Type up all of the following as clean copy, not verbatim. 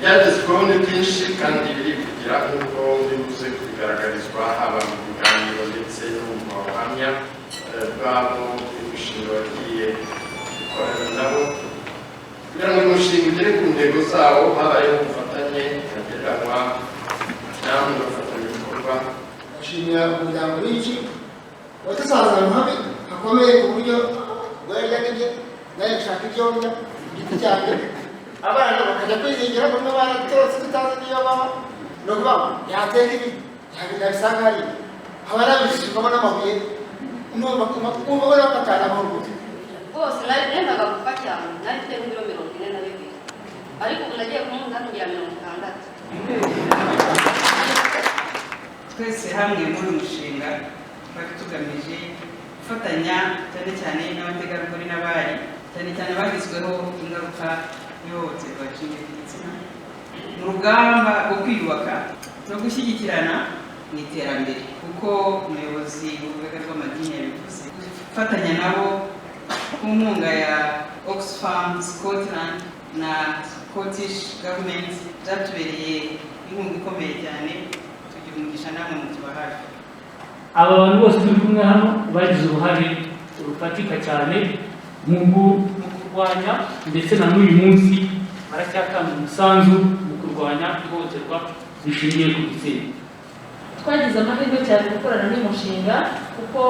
ibyagezweho ni byinshi kandi biri kugira nk'uko bivuze kubigaragarizwa haba mu biganiro ndetse no mu buhamya bw'abo imishinga bagiye gukorana nabo kugira ngo umushinga ugere ku ntego zawo habayeho ubufatanye ntagereranywa namwe bafatanyabikorwa. Nshimira umuryango w'iki wadusanze ahantu habi hakomeye ku buryo bwajya n'ibyo nawe gushaka ibyo ndya igiti cyanjye abana bakajya kwizingira bamwe baratorotse tutazi niyo baba ni ukuvuga ngo yatera ibi yabisanga hariya haba nabishishwamo n'amabuye kumva ko bakatana amahugurwa bose nendaga gupfa cyane nari mfite nk'ibiro 42 ariko ubu nagiye ku munzani ngira 60. Twese hamwe muri umushinga twari tugamije gufatanya cyane cyane n'abategarugori n'abari cyane cyane bagizweho ingaruka y'ihohoterwa rishingiye ku gitsina mu rugamba rwo kwiyubaka no gushyigikirana mu iterambere kuko umuyobozi w'urugaga rw'amadini yabivuze gufatanya nabo ku nkunga ya Oxfam Scotland na Scottish Government byatubereye inkunga ikomeye cyane tugira umugisha namwe mutuba hafi. Aba bantu bose turi kumwe hano bagize uruhare rufatika cyane mu kurwanya ndetse na n'uyu munsi baracyatanga umusanzu mu kurwanya ihohoterwa rishingiye ku gitsina. Twagize amahirwe cyane gukorana n'umushinga kuko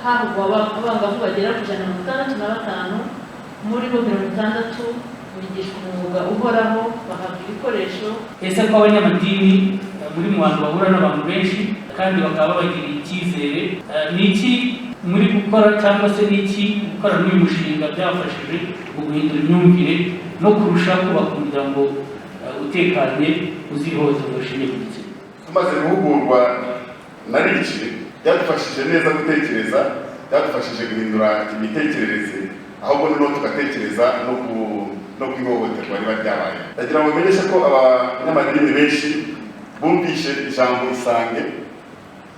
havugwa abangavu bagera ku 165 muri bo 60 bigishwa umwuga uhoraho bahabwa ibikoresho. Ese ko abanyamadini muri mu bantu bahura n'abantu benshi kandi bakaba babagiriye icyizere n'iki muri gukora cyangwa se n'iki gukora n'uyu mushinga byafashije mu guhindura imyumvire no kurushaho kubaka umuryango utekanye uzihohoterwa rishingiye ku gitsina. Tumaze guhugurwa na RICI byadufashije neza gutekereza, byadufashije guhindura imitekerereze ahubwo noneho tugatekereza no kwihohoterwa riba ryabaye. Ndagira ngo menyeshe ko abanyamadini benshi bumvishe ijambo isange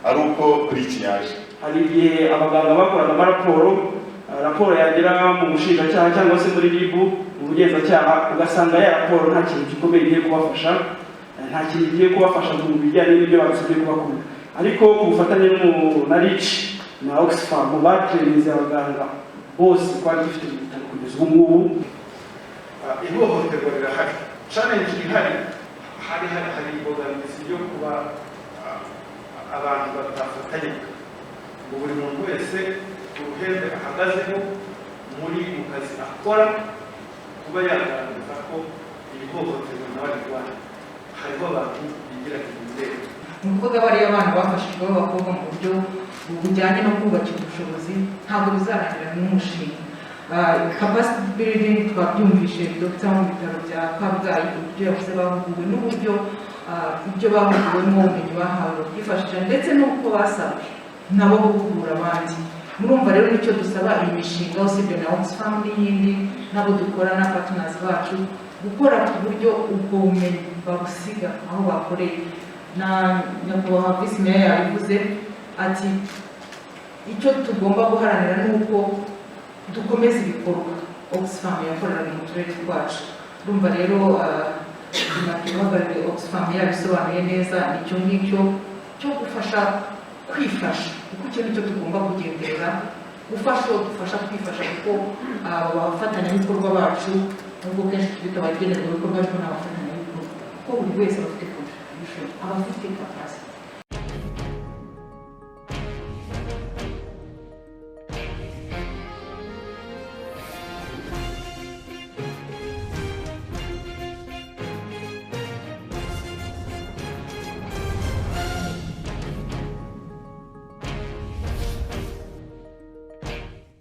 ari uko RICI yaje. Hari igihe abaganga bakoraga raporo yagera mu mushinjacyaha cyangwa se muri RIB ubugenzacyaha ugasanga ya raporo nta kintu gikomeye igiye kubafasha, nta kintu igiye kubafasha mu bijyanye n'ibyo basabye kubakora. Ariko ku bufatanye na RICI na Oxfam batrenize abaganga bose twari dufite mu bitaro kugeza ubu ngubu. Ihohoterwa rirahari, challenge ihari, hari imbogamizi yo kuba abantu batafatanya ngo buri muntu wese ku ruhembe ahagazeho muri mu kazi akora kuba yagaragaza ko ihohoterwa nawe arwanya. Hariho abantu bigira inzego ni ukuvuga bariya abana bafashijwe b'abakobwa mu buryo bujyanye no kubakira ubushobozi ntabwo bizarangira n'umushinga. Capacity building twabyumvishe Dr. mu bitaro bya Kabgayi uburyo yavuze bahuguwe n'uburyo ibyo bahuguwemo ubumenyi bahawe babyifashije ndetse n'uko basabwe nabo guhugura abandi. Murumva rero nicyo dusaba iyi mishinga usibye na Oxfam n'iyindi nabo dukora na partners bacu gukora ku buryo ubwo bumenyi babusiga aho bakoreye. Na nyakubahwa Visi Meya yabivuze ati icyo tugomba guharanira nuko dukomeza ibikorwa Oxfam yakoreraga mu turere twacu. Urumva rero uhagarariye Oxfam yabisobanuye neza icyo ngicyo cyo gufasha kwifasha kuko icyo nicyo tugomba kugenderera dufasha kwifasha kuko abafatanyabikorwa bacu nubwo kenshi twita abagenerwabikorwa ariko n'abafatanyabikorwa kuko buri wese aba afite contribution aba afite capacity